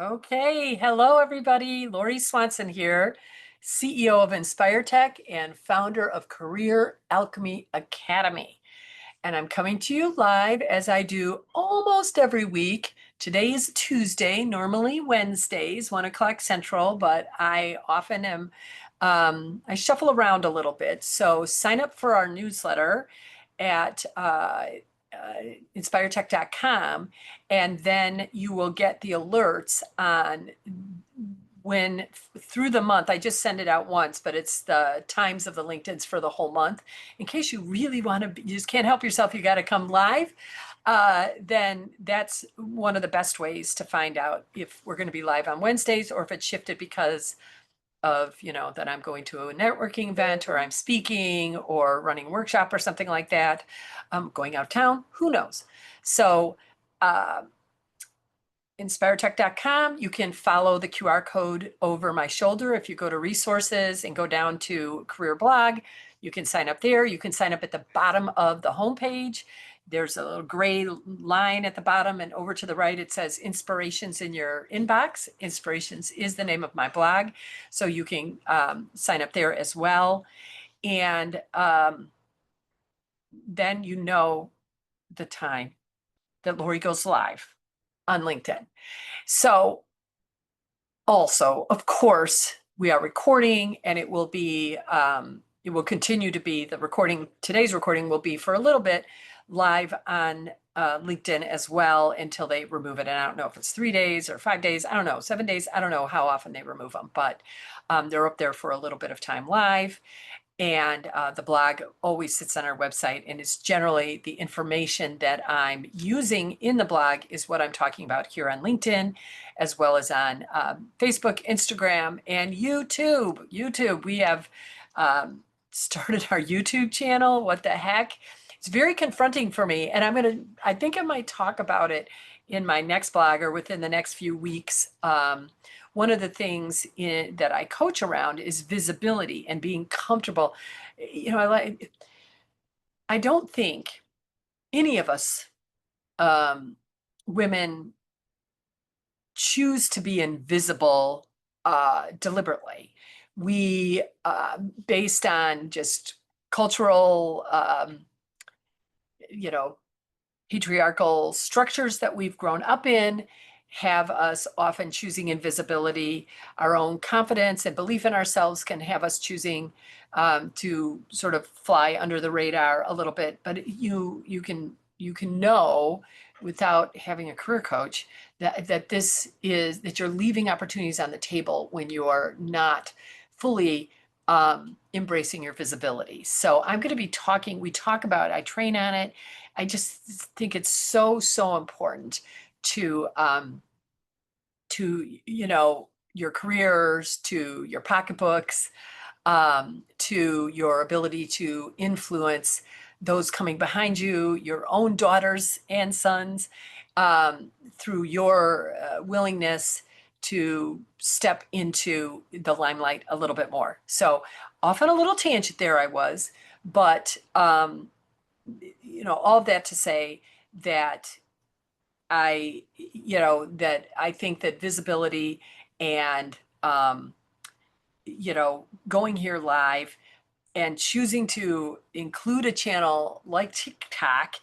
Okay, hello everybody. Lori Swanson here, CEO of Inspire Tech and founder of Career Alchemy Academy. And I'm coming to you live as I do almost every week. Today is Tuesday, normally Wednesdays, 1 o'clock Central, but I often am, I shuffle around a little bit. So sign up for our newsletter at inspiretech.com, and then you will get the alerts on when through the month. I just send it out once, but it's the times of the LinkedIn's for the whole month. In case you really want to, you just can't help yourself, you got to come live. Then that's one of the best ways to find out if we're going to be live on Wednesdays or if it's shifted because of, that I'm going to a networking event or I'm speaking or running a workshop or something like that. Going out of town, who knows? So, uh, inspiretech.com. You can follow the QR code over my shoulder. If you go to resources and go down to career blog, you can sign up there. You can sign up at the bottom of the homepage. There's a little gray line at the bottom, and over to the right, it says Inspirations in your inbox. Inspirations is the name of my blog. So you can sign up there as well. And then you know the time that Lori goes live on LinkedIn. So also, of course, we are recording, and it will continue to be the recording. Today's recording will be for a little bit live on LinkedIn as well until they remove it. And I don't know if it's 3 days or 5 days. I don't know, 7 days. I don't know how often they remove them, but they're up there for a little bit of time live. And the blog always sits on our website, and it's generally the information that I'm using in the blog is what I'm talking about here on LinkedIn, as well as on Facebook, Instagram, and YouTube. YouTube, we have started our YouTube channel. What the heck? It's very confronting for me, and I think I might talk about it in my next blog or within the next few weeks. One of the things that I coach around is visibility and being comfortable. I don't think any of us women choose to be invisible deliberately. We, based on just cultural, patriarchal structures that we've grown up in, have us often choosing invisibility. Our own confidence and belief in ourselves can have us choosing to sort of fly under the radar a little bit. But you can know without having a career coach that you're leaving opportunities on the table when you're not fully embracing your visibility. So I'm going to be talking. We talk about it. I train on it. I just think it's so important to your careers, to your pocketbooks, to your ability to influence those coming behind you, your own daughters and sons, through your willingness to step into the limelight a little bit more. So often a little tangent there I was, but all of that to say that I think that visibility and, going here live and choosing to include a channel like TikTok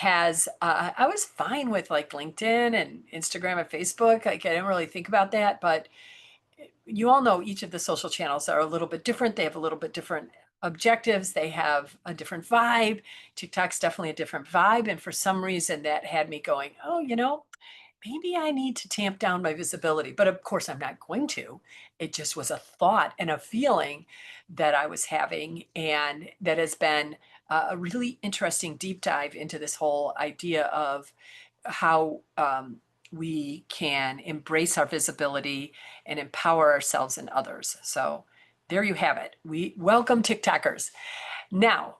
I was fine with like LinkedIn and Instagram and Facebook. Like I didn't really think about that, but you all know each of the social channels are a little bit different. They have a little bit different objectives. They have a different vibe. TikTok's definitely a different vibe. And for some reason that had me going, oh, maybe I need to tamp down my visibility. But of course I'm not going to. It just was a thought and a feeling that I was having. And that has been a really interesting deep dive into this whole idea of how we can embrace our visibility and empower ourselves and others. So there you have it. We welcome TikTokers. Now,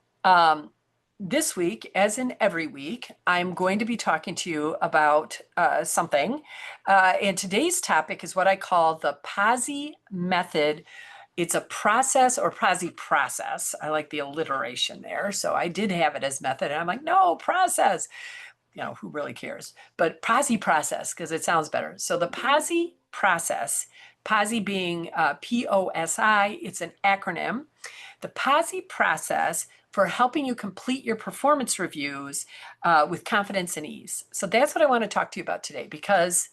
this week, as in every week, I'm going to be talking to you about something. And today's topic is what I call the P.O.S.I method. It's a process, or P.O.S.I process. I like the alliteration there. So I did have it as method, and I'm like, no, process. Who really cares? But P.O.S.I process, because it sounds better. So the P.O.S.I process. P.O.S.I being P-O-S-I, it's an acronym. The P.O.S.I process for helping you complete your performance reviews with confidence and ease. So that's what I want to talk to you about today, because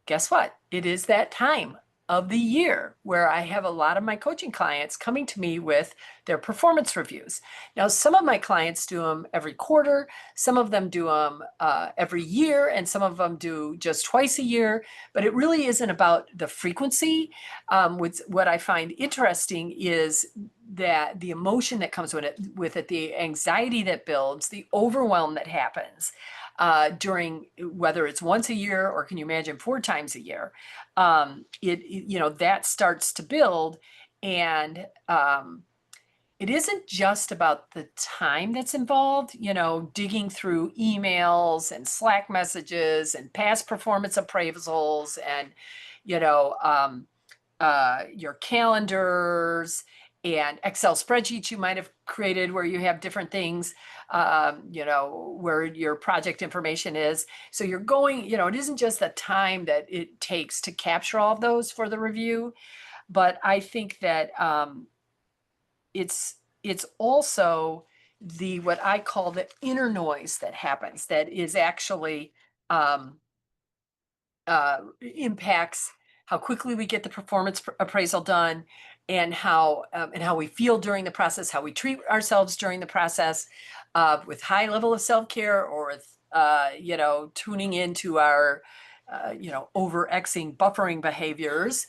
guess what? It is that time of the year where I have a lot of my coaching clients coming to me with their performance reviews. Now, some of my clients do them every quarter, some of them do them every year, and some of them do just twice a year, but it really isn't about the frequency. What I find interesting is that the emotion that comes with it, the anxiety that builds, the overwhelm that happens during, whether it's once a year or can you imagine 4 times a year, that starts to build. And it isn't just about the time that's involved, digging through emails and Slack messages and past performance appraisals and, you know, um, your calendars and Excel spreadsheets you might have created where you have different things, where your project information is. So you're going, it isn't just the time that it takes to capture all of those for the review, but I think that it's also the what I call the inner noise that happens that is actually um, impacts how quickly we get the performance appraisal done, and how we feel during the process, how we treat ourselves during the process, with high level of self-care, or with tuning into our over-Xing buffering behaviors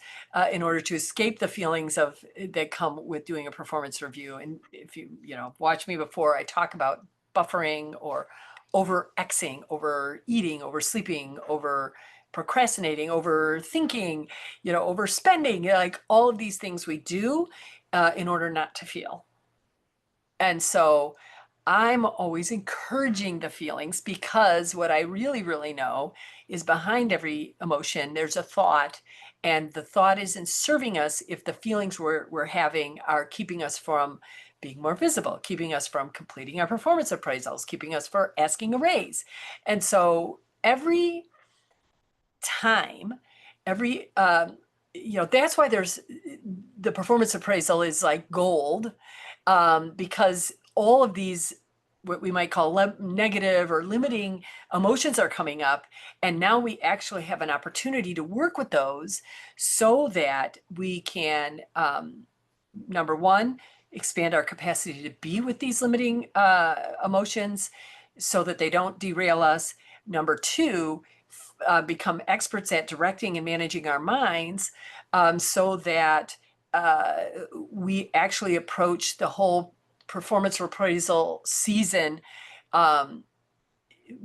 in order to escape the feelings of that come with doing a performance review. And if you watch me before, I talk about buffering or over-Xing, overeating, oversleeping, over procrastinating, overthinking, overspending, like all of these things we do in order not to feel. And so I'm always encouraging the feelings, because what I really, really know is behind every emotion, there's a thought, and the thought isn't serving us if the feelings we're having are keeping us from being more visible, keeping us from completing our performance appraisals, keeping us from asking a raise. And so every time, that's why there's the performance appraisal is like gold, because all of these, what we might call negative or limiting emotions are coming up. And now we actually have an opportunity to work with those so that we can, number one, expand our capacity to be with these limiting emotions so that they don't derail us. Number two, become experts at directing and managing our minds, so that we actually approach the whole performance appraisal season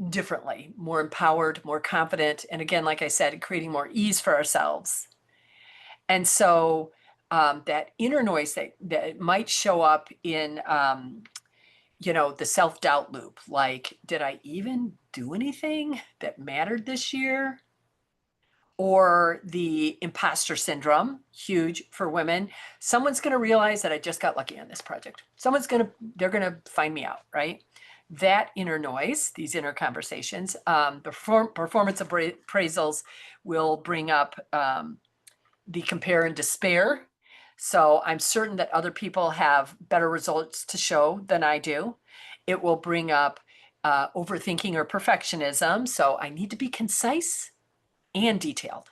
differently, more empowered, more confident, and again, like I said, creating more ease for ourselves. And so that inner noise that might show up in the self-doubt loop, like, did I even do anything that mattered this year? Or the imposter syndrome, huge for women. Someone's going to realize that I just got lucky on this project. They're going to find me out, right? That inner noise, these inner conversations, the performance appraisals will bring up the compare and despair. So I'm certain that other people have better results to show than I do. It will bring up overthinking or perfectionism. So I need to be concise and detailed.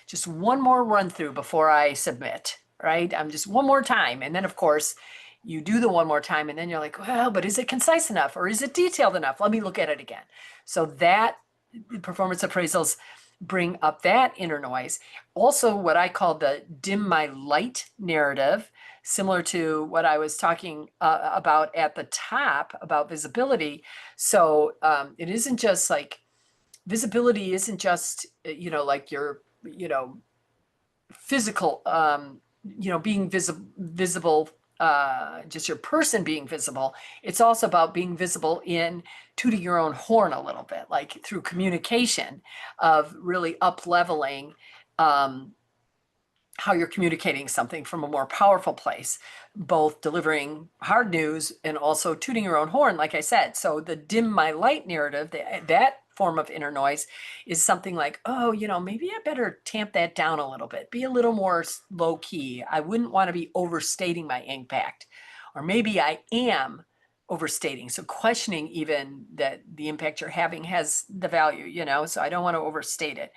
Just one more run through before I submit, right? I'm just one more time. And then of course you do the one more time and then you're like, well, but is it concise enough or is it detailed enough? Let me look at it again. So that performance appraisals bring up that inner noise. Also what I call the dim my light narrative, similar to what I was talking about at the top about visibility. So it isn't just like, visibility isn't just, like your, physical, being visible, just your person being visible. It's also about being visible in tooting your own horn a little bit, like through communication of really up leveling, how you're communicating something from a more powerful place, both delivering hard news and also tooting your own horn, like I said. So the dim my light narrative, that form of inner noise is something like, oh, maybe I better tamp that down a little bit, be a little more low key. I wouldn't want to be overstating my impact. Or maybe I am overstating. So questioning even that the impact you're having has the value, so I don't want to overstate it.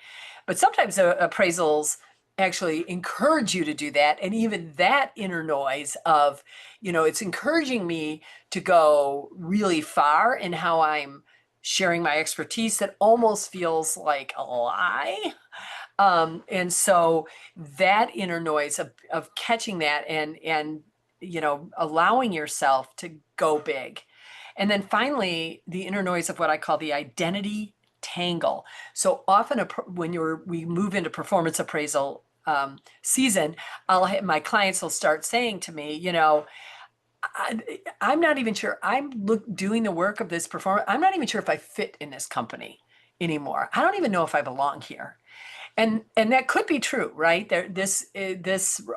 But sometimes appraisals actually encourage you to do that. And even that inner noise of, it's encouraging me to go really far in how I'm sharing my expertise that almost feels like a lie. And so that inner noise of catching that and allowing yourself to go big. And then finally, the inner noise of what I call the identity tangle. So often when we move into performance appraisal season, my clients will start saying to me, I'm not even sure. Doing the work of this performance. I'm not even sure if I fit in this company anymore. I don't even know if I belong here. And that could be true, right? This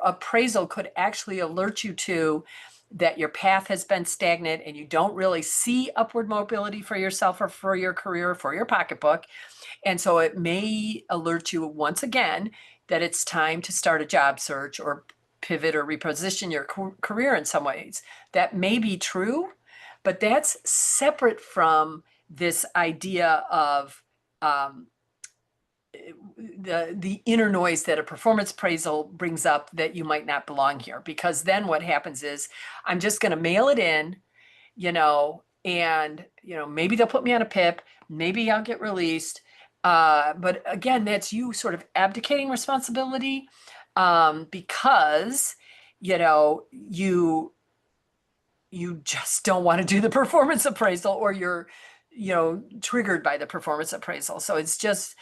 appraisal could actually alert you to that your path has been stagnant and you don't really see upward mobility for yourself or for your career, or for your pocketbook. And so it may alert you once again that it's time to start a job search or pivot or reposition your career in some ways. That may be true, but that's separate from this idea of the inner noise that a performance appraisal brings up that you might not belong here. Because then what happens is I'm just going to mail it in, and maybe they'll put me on a PIP, maybe I'll get released. But again, that's you sort of abdicating responsibility, because you just don't want to do the performance appraisal, or you're triggered by the performance appraisal. So it's just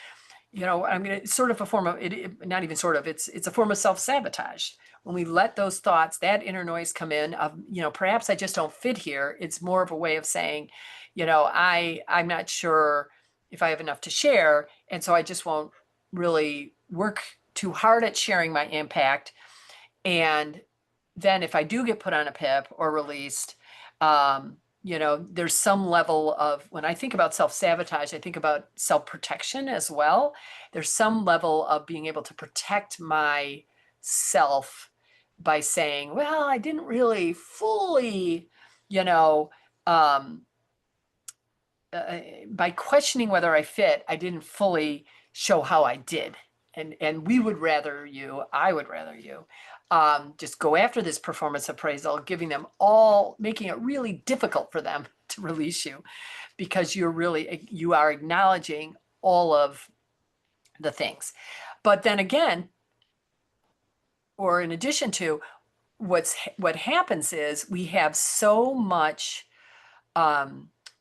I mean, it's sort of a form of not even sort of, it's a form of self-sabotage. When we let those thoughts, that inner noise come in of, perhaps I just don't fit here. It's more of a way of saying, I'm not sure if I have enough to share. And so I just won't really work too hard at sharing my impact. And then if I do get put on a PIP or released, there's some level of, when I think about self-sabotage, I think about self-protection as well. There's some level of being able to protect myself by saying, well, I didn't really fully, um, by questioning whether I fit, I didn't fully show how I did. And I would rather you just go after this performance appraisal, making it really difficult for them to release you, because you are acknowledging all of the things. But then again, or in addition to, what happens is we have so much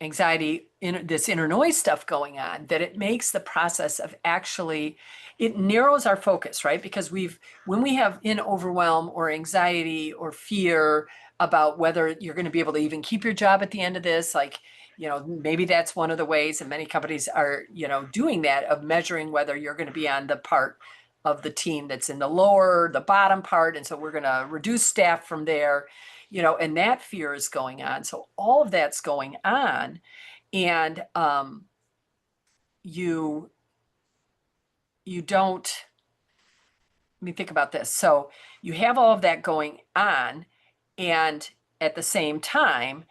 anxiety, this inner noise stuff going on, that it makes the process of it narrows our focus, right? Because when we have overwhelm or anxiety or fear about whether you're going to be able to even keep your job at the end of this, like, maybe that's one of the ways, and many companies are, doing that, of measuring whether you're going to be on the part of the team that's in the bottom part. And so we're going to reduce staff from there, and that fear is going on. So all of that's going on. And you don't, let me think about this. So you have all of that going on, and at the same time,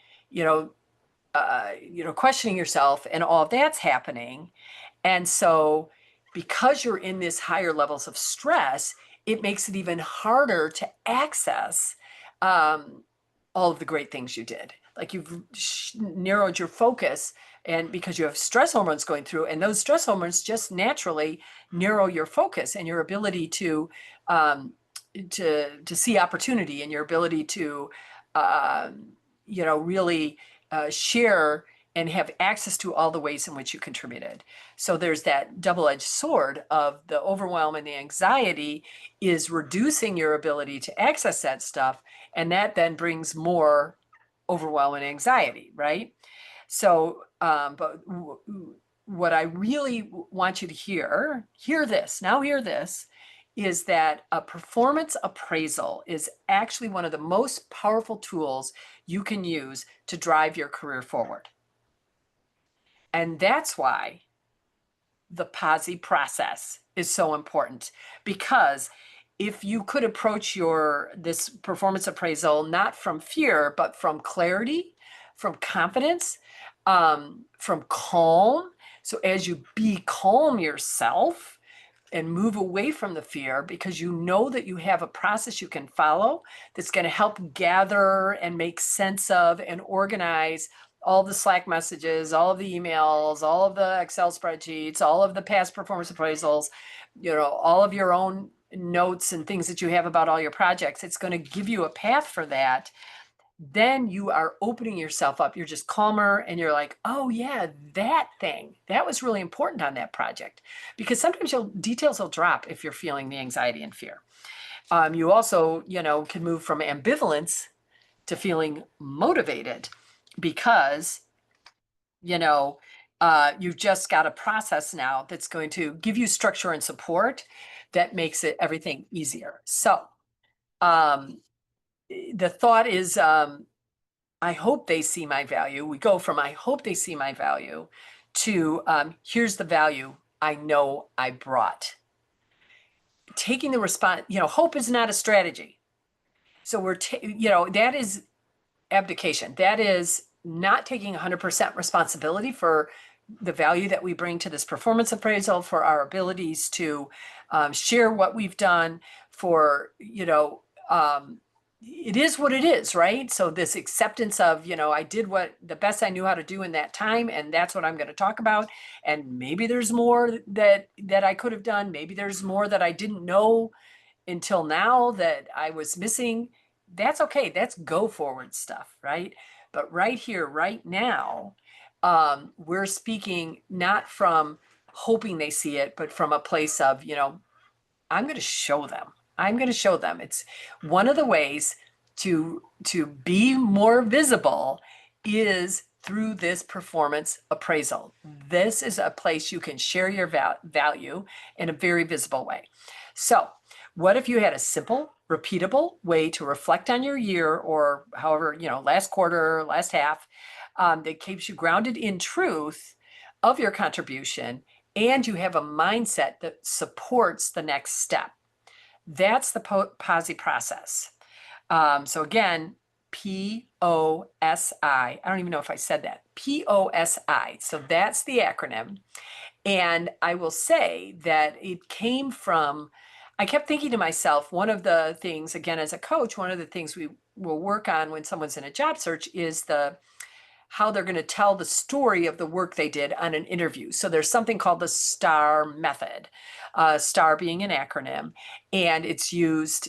questioning yourself, and all of that's happening. And so because you're in this higher levels of stress, it makes it even harder to access all of the great things you did. Like, you've narrowed your focus, and because you have stress hormones going through, and those stress hormones just naturally narrow your focus and your ability to see opportunity, and your ability to really share and have access to all the ways in which you contributed. So there's that double-edged sword of the overwhelm, and the anxiety is reducing your ability to access that stuff. And that then brings more overwhelm and anxiety, right? So, but what I really want you to hear this, is that a performance appraisal is actually one of the most powerful tools you can use to drive your career forward. And that's why the P.O.S.I process is so important, because if you could approach your this performance appraisal not from fear, but from clarity, from confidence, from calm. So as you be calm yourself and move away from the fear, because you know that you have a process you can follow that's going to help gather and make sense of and organize all the Slack messages, all of the emails, all of the Excel spreadsheets, all of the past performance appraisals, all of your own notes and things that you have about all your projects. It's going to give you a path for that. Then you are opening yourself up. You're just calmer and you're like, oh yeah, that thing, that was really important on that project. Because sometimes details will drop if you're feeling the anxiety and fear. You also, can move from ambivalence to feeling motivated, because, you've just got a process now that's going to give you structure and support that makes everything easier. So the thought is, I hope they see my value. We go from I hope they see my value to here's the value I know I brought. Taking the response, hope is not a strategy. So that is abdication. That is not taking 100% responsibility for the value that we bring to this performance appraisal, for our abilities to share what we've done, for, it is what it is, right? So this acceptance of, I did what the best I knew how to do in that time, and that's what I'm going to talk about. And maybe there's more that I could have done. Maybe there's more that I didn't know until now that I was missing. That's okay. That's go forward stuff, right? But right here, right now, we're speaking not from hoping they see it, but from a place of, I'm going to show them. I'm going to show them. It's one of the ways to be more visible is through this performance appraisal. This is a place you can share your value in a very visible way. So, what if you had a simple, repeatable way to reflect on your year, or however, last quarter, last half, that keeps you grounded in truth of your contribution, and you have a mindset that supports the next step? That's the P.O.S.I process. So again, P.O.S.I. I don't even know if I said that. P.O.S.I. So that's the acronym. And I will say that it came from, I kept thinking to myself, one of the things, again, as a coach, one of the things we will work on when someone's in a job search is how they're going to tell the story of the work they did on an interview. So there's something called the STAR method, STAR being an acronym, and it's used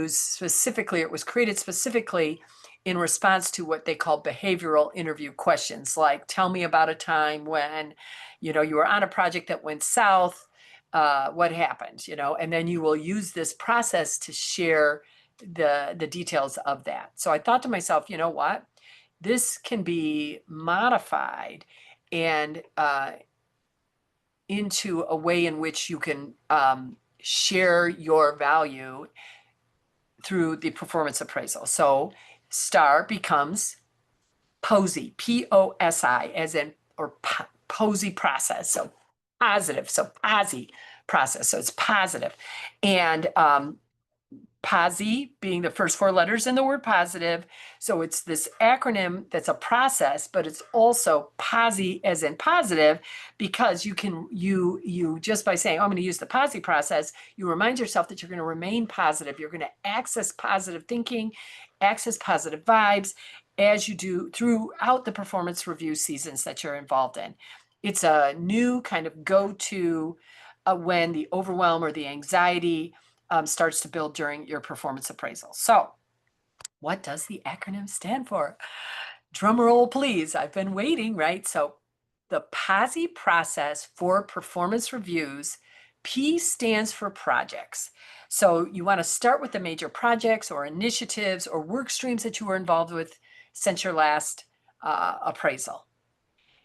specifically, it was created specifically in response to what they call behavioral interview questions, like tell me about a time when, you were on a project that went south, what happened, and then you will use this process to share the details of that. So I thought to myself, you know what? This can be modified and into a way in which you can share your value through the performance appraisal. So STAR becomes P.O.S.I, P.O.S.I, as in, or P.O.S.I process. So positive. So P.O.S.I process. So it's positive. And P.O.S.I being the first four letters in the word positive. So it's this acronym that's a process, but it's also P.O.S.I as in positive, because you just by saying, oh, I'm going to use the P.O.S.I process, you remind yourself that you're going to remain positive. You're going to access positive thinking, access positive vibes as you do throughout the performance review seasons that you're involved in. It's a new kind of go-to when the overwhelm or the anxiety starts to build during your performance appraisal. So, what does the acronym stand for? Drum roll, please. I've been waiting, right? So, the P.O.S.I process for performance reviews, P stands for projects. So, you want to start with the major projects or initiatives or work streams that you were involved with since your last appraisal.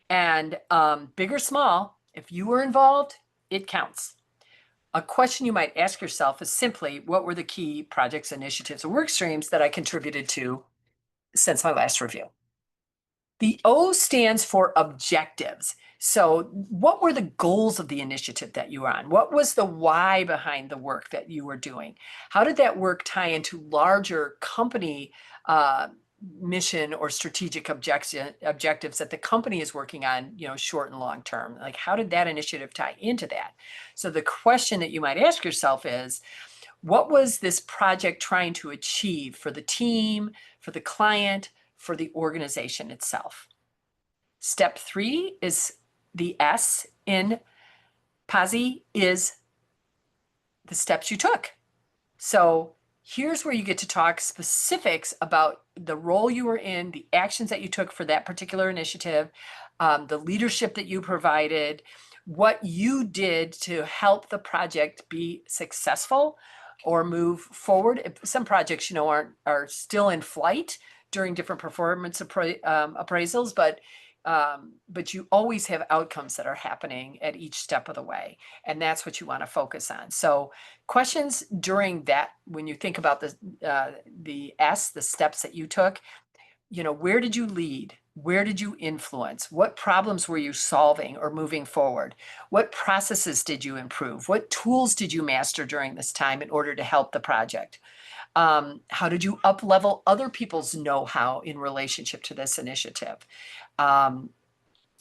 And big or small, if you were involved, it counts. A question you might ask yourself is simply, what were the key projects, initiatives, or work streams that I contributed to since my last review? The O stands for objectives. So, what were the goals of the initiative that you were on? What was the why behind the work that you were doing? How did that work tie into larger company uh, mission or strategic objectives that the company is working on, short and long term? Like, how did that initiative tie into that? So, the question that you might ask yourself is, what was this project trying to achieve for the team, for the client, for the organization itself? Step 3 is the S in P.O.S.I is the steps you took. So here's where you get to talk specifics about the role you were in, the actions that you took for that particular initiative, the leadership that you provided, what you did to help the project be successful or move forward. Some projects, are still in flight during different performance appraisals, but you always have outcomes that are happening at each step of the way, and that's what you want to focus on. So questions during that, when you think about the S, the steps that you took, where did you lead? Where did you influence? What problems were you solving or moving forward? What processes did you improve? What tools did you master during this time in order to help the project? How did you up level other people's know-how in relationship to this initiative? Um,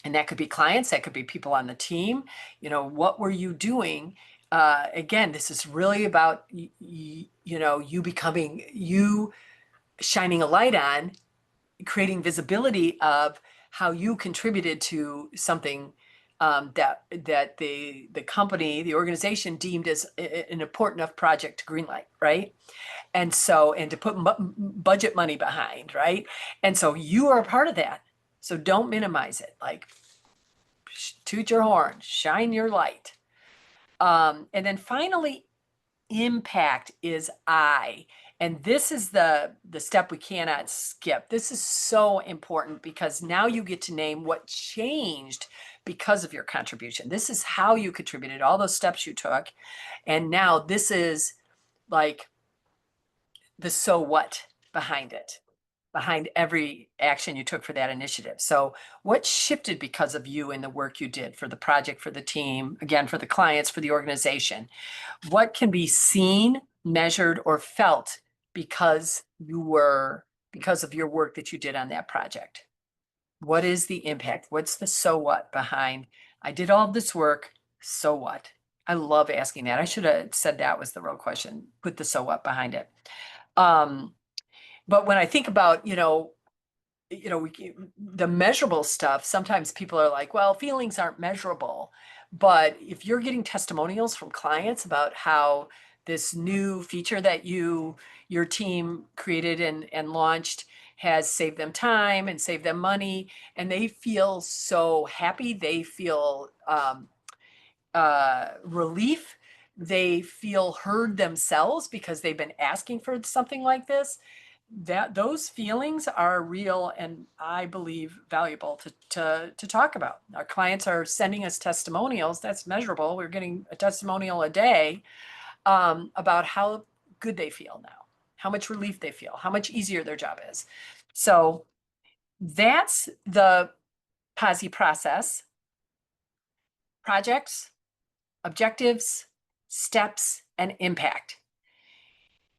and that could be clients, that could be people on the team. What were you doing? Again, this is really about you shining a light on, creating visibility of how you contributed to something that the company, the organization deemed as an important enough project to greenlight, right? And to put budget money behind, right? And so you are a part of that. So don't minimize it. Like, toot your horn, shine your light. And then finally, impact is I. And this is the step we cannot skip. This is so important because now you get to name what changed because of your contribution. This is how you contributed, all those steps you took. And now this is like the so what behind it, behind every action you took for that initiative. So what shifted because of you and the work you did for the project, for the team, again, for the clients, for the organization? What can be seen, measured, or felt because of your work that you did on that project? What is the impact? What's the so what behind, I did all this work, so what? I love asking that. I should have said that was the real question. Put the so what behind it. Um, but when I think about, the measurable stuff, sometimes people are like, well, feelings aren't measurable. But if you're getting testimonials from clients about how this new feature that your team created and launched has saved them time and saved them money, and they feel so happy, they feel relief, they feel heard themselves because they've been asking for something like this, that those feelings are real and I believe valuable to talk about. Our clients are sending us testimonials. That's measurable. We're getting a testimonial a day about how good they feel now, how much relief they feel, how much easier their job is. So that's the P.O.S.I process: projects, objectives, steps, and impact.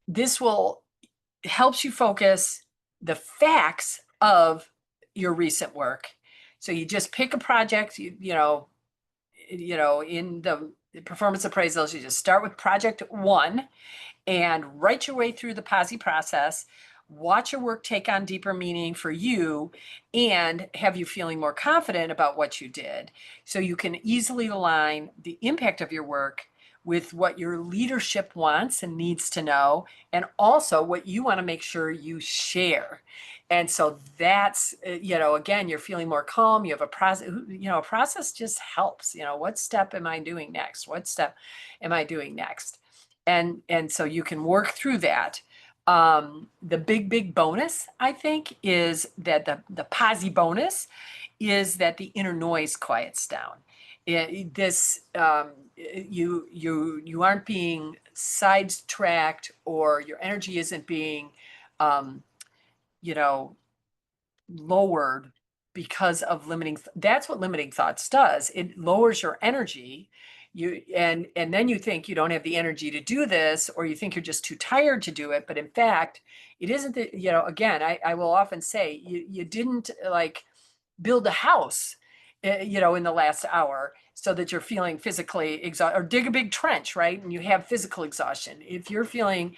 This will helps you focus the facts of your recent work. So you just pick a project, in the performance appraisals, you just start with project 1 and write your way through the P.O.S.I process. Watch your work take on deeper meaning for you and have you feeling more confident about what you did. So you can easily align the impact of your work with what your leadership wants and needs to know, and also what you want to make sure you share. And so that's, again, you're feeling more calm. You have a process, a process just helps. What step am I doing next? What step am I doing next? And so you can work through that. The big bonus, I think, is that the P.O.S.I bonus is that the inner noise quiets down. You aren't being sidetracked, or your energy isn't being um, you know lowered because of that's what limiting thoughts does. It lowers your energy. And then you think you don't have the energy to do this, or you think you're just too tired to do it. But in fact, it isn't that, again, I will often say you didn't like build a house, in the last hour so that you're feeling physically exhausted, or dig a big trench, right? And you have physical exhaustion. If you're feeling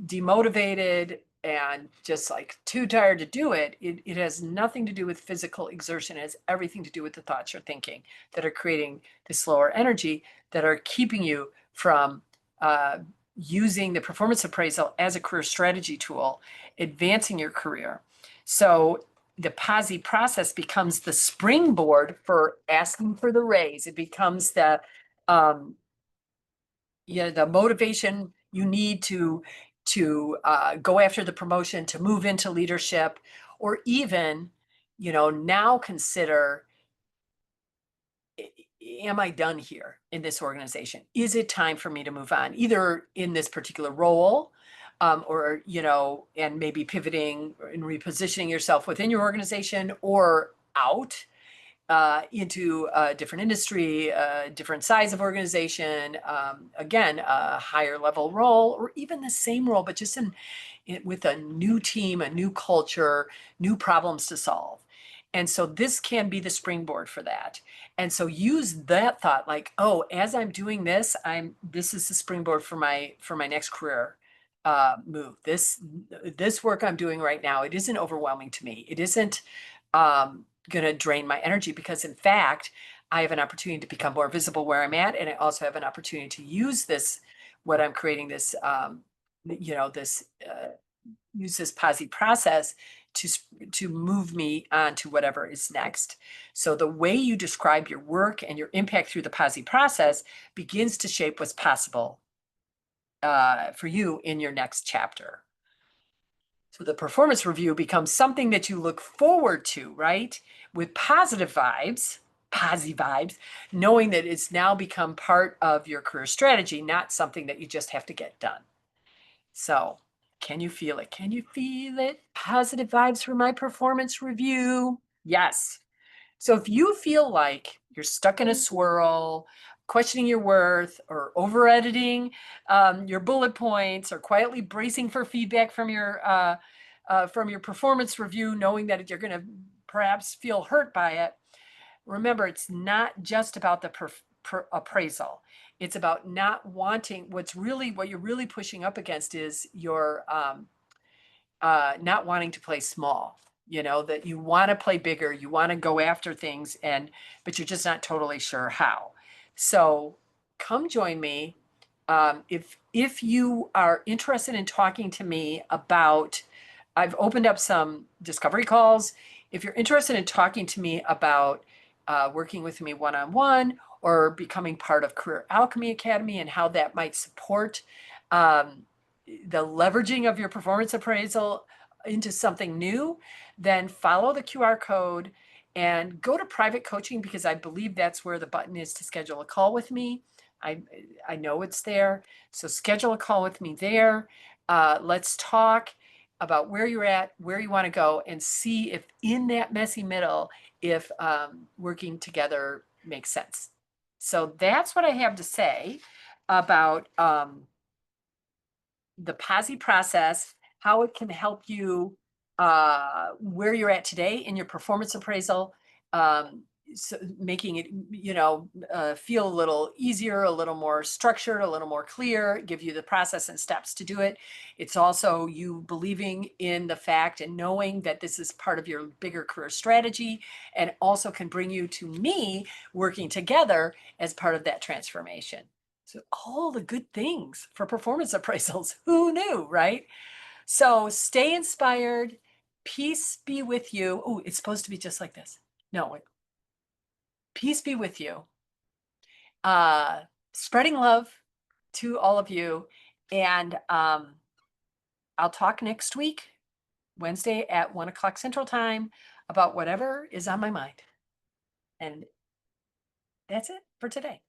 demotivated and just like too tired to do it, it has nothing to do with physical exertion. It has everything to do with the thoughts you're thinking that are creating this lower energy, that are keeping you from uh, using the performance appraisal as a career strategy tool, advancing your career. So the P.O.S.I process becomes the springboard for asking for the raise. It becomes um, the motivation you need to go after the promotion, to move into leadership, or even, now consider, am I done here in this organization? Is it time for me to move on, either in this particular role, or, and maybe pivoting and repositioning yourself within your organization, or out into a different industry, a different size of organization, again, a higher level role, or even the same role, but just with a new team, a new culture, new problems to solve. And so this can be the springboard for that. And so use that thought like, oh, as I'm doing this, this is the springboard for my next career move. This work I'm doing right now, it isn't overwhelming to me. It isn't going to drain my energy, because in fact, I have an opportunity to become more visible where I'm at. And I also have an opportunity to use what I'm creating, use this P.O.S.I process to, to move me on to whatever is next. So the way you describe your work and your impact through the P.O.S.I process begins to shape what's possible for you in your next chapter. So the performance review becomes something that you look forward to, right? With P.O.S.I vibes, knowing that it's now become part of your career strategy, not something that you just have to get done. So can you feel it? Can you feel it? Positive vibes for my performance review. Yes. So if you feel like you're stuck in a swirl, questioning your worth, or over editing your bullet points, or quietly bracing for feedback from your performance review, knowing that you're going to perhaps feel hurt by it, remember, it's not just about the appraisal. It's about not wanting, what you're really pushing up against is your not wanting to play small. That you want to play bigger, you want to go after things, but you're just not totally sure how. So come join me. If you are interested in talking to me about, I've opened up some discovery calls. If you're interested in talking to me about working with me one-on-one, or becoming part of Career Alchemy Academy and how that might support um, the leveraging of your performance appraisal into something new, then follow the QR code and go to private coaching, because I believe that's where the button is to schedule a call with me. I know it's there. So schedule a call with me there. Let's talk about where you're at, where you want to go, and see if in that messy middle, if working together makes sense. So that's what I have to say about the P.O.S.I process, how it can help you where you're at today in your performance appraisal, so making it, feel a little easier, a little more structured, a little more clear, give you the process and steps to do it. It's also you believing in the fact and knowing that this is part of your bigger career strategy, and also can bring you to me working together as part of that transformation. So all the good things for performance appraisals. Who knew, right? So stay inspired. Peace be with you. Oh, it's supposed to be just like this. No, wait. Peace be with you. Uh, Spreading love to all of you. And I'll talk next week, Wednesday at 1 o'clock Central Time, about whatever is on my mind. And that's it for today.